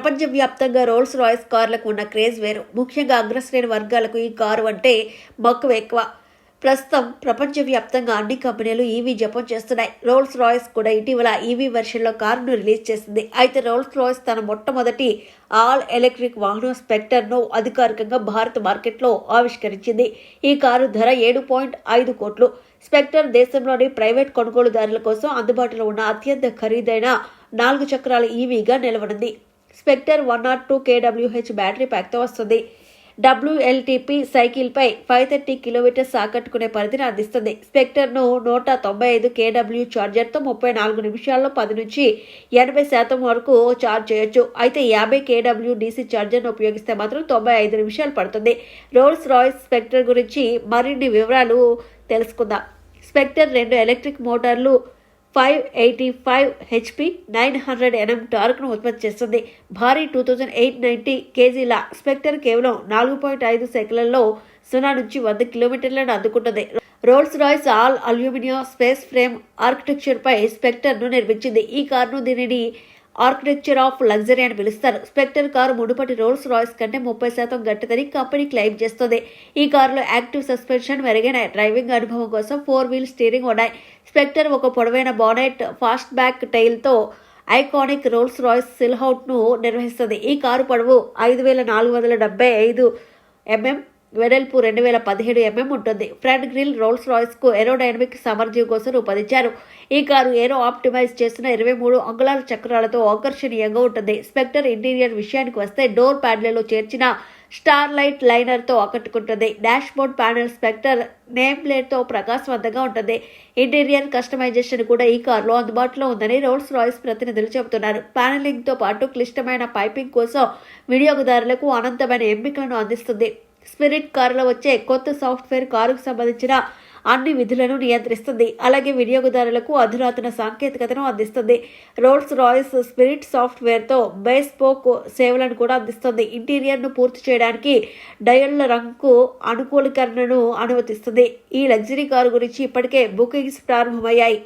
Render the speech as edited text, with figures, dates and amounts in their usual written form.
ప్రపంచవ్యాప్తంగా Rolls Royce కార్లకు ఉన్న craze వేరు. ముఖ్యంగా అగ్రశ్రేణి వర్గాలకు ఈ కారు అంటే మక్కువ ఎక్కువ. ప్రస్తుతం ప్రపంచవ్యాప్తంగా అన్ని కంపెనీలు ఈవీ జపం చేస్తున్నాయి. రోల్స్ రాయ్స్ కూడా ఇటీవల ఈవీ వెర్షన్లో కారును రిలీజ్ చేసింది. అయితే రోల్స్ రాయ్స్ తన మొట్టమొదటి ఆల్ ఎలక్ట్రిక్ వాహనం స్పెక్టర్ను అధికారికంగా భారత మార్కెట్లో ఆవిష్కరించింది. ఈ కారు ధర 7.5 కోట్లు. స్పెక్టర్ దేశంలోని ప్రైవేట్ కొనుగోలుదారుల కోసం అందుబాటులో ఉన్న అత్యంత ఖరీదైన 4 చక్రాల ఈవీగా నిలవనుంది. స్పెక్టర్ 102 kWh బ్యాటరీ ప్యాక్తో వస్తుంది. WLTP సైకిల్పై 530 కిలోమీటర్స్ ఆకట్టుకునే పరిధిని అందిస్తుంది. స్పెక్టర్ను 195 kW ఛార్జర్తో 34 నిమిషాల్లో 10 నుంచి 80% వరకు ఛార్జ్ చేయొచ్చు. అయితే 50 kW DC ఛార్జర్ను ఉపయోగిస్తే మాత్రం 95 నిమిషాలు పడుతుంది. రోల్స్ రాయ్స్ స్పెక్టర్ గురించి మరిన్ని వివరాలు తెలుసుకుందాం. స్పెక్టర్ 2 ఎలక్ట్రిక్ మోటార్లు 585 HP 900 Nm టార్క్ను ఉత్పత్తి చేస్తుంది. భారీ 2890 kgల స్పెక్టర్ కేవలం 4.5 సెకన్లలో 0 నుంచి 100 కిలోమీటర్లను అందుకుంటుంది. Rolls Royce all aluminium space frame ఆర్కిటెక్చర్పై స్పెక్టర్ను నిర్మించింది. ఈ కారును దీనిని ఆర్కిటెక్చర్ ఆఫ్ లగ్జరీ అని పిలుస్తారు. స్పెక్టర్ కారు మునుపటి రోల్స్ రాయ్స్ కంటే 30% గట్టిదని కంపెనీ క్లెయిమ్ చేస్తుంది. ఈ కారులో యాక్టివ్ సస్పెన్షన్, మెరుగైన డ్రైవింగ్ అనుభవం కోసం 4 వీల్ స్టీరింగ్ ఉన్నాయి. స్పెక్టర్ ఒక పొడవైన బానెట్, ఫాస్ట్ బ్యాక్ టైల్తో ఐకానిక్ రోల్స్ రాయ్స్ సిల్హౌట్ను నిర్వహిస్తుంది. ఈ కారు పొడవు 5475 mm, వెడల్పు 2017 mm ఉంటుంది. ఫ్రంట్ గ్రిల్ రోల్స్ రాయ్స్కు ఏరోడైనమిక్ సామర్థ్యం కోసం రూపొందించారు. ఈ కారు ఏరో ఆప్టిమైజ్ చేసిన 23 అంగుళాల చక్రాలతో ఆకర్షణీయంగా ఉంటుంది. స్పెక్టర్ ఇంటీరియర్ విషయానికి వస్తే డోర్ ప్యాడ్లలో చేర్చిన స్టార్ లైట్ లైనర్తో ఆకట్టుకుంటుంది. Dashboard panel Spectre name ప్లేట్తో ప్రకాశవంతంగా ఉంటుంది. ఇంటీరియర్ కస్టమైజేషన్ కూడా ఈ కారులో అందుబాటులో ఉందని రోల్స్ రాయ్స్ ప్రతినిధులు చెబుతున్నారు. ప్యానెలింగ్తో పాటు క్లిష్టమైన పైపింగ్ కోసం వినియోగదారులకు అనంతమైన ఎంపికలను అందిస్తుంది. స్పిరిట్ కారులో వచ్చే కొత్త సాఫ్ట్వేర్ కారుకు సంబంధించిన అన్ని విధులను నియంత్రిస్తుంది. అలాగే వినియోగదారులకు అధునాతన సాంకేతికతను అందిస్తుంది. రోల్స్ రాయ్స్ స్పిరిట్ సాఫ్ట్వేర్తో బేస్పోక్ సేవలను కూడా అందిస్తుంది. ఇంటీరియర్ను పూర్తి చేయడానికి డయళ్ల రంగు అనుకూలీకరణను అనుమతిస్తుంది. ఈ లగ్జరీ కారు గురించి ఇప్పటికే బుకింగ్స్ ప్రారంభమయ్యాయి.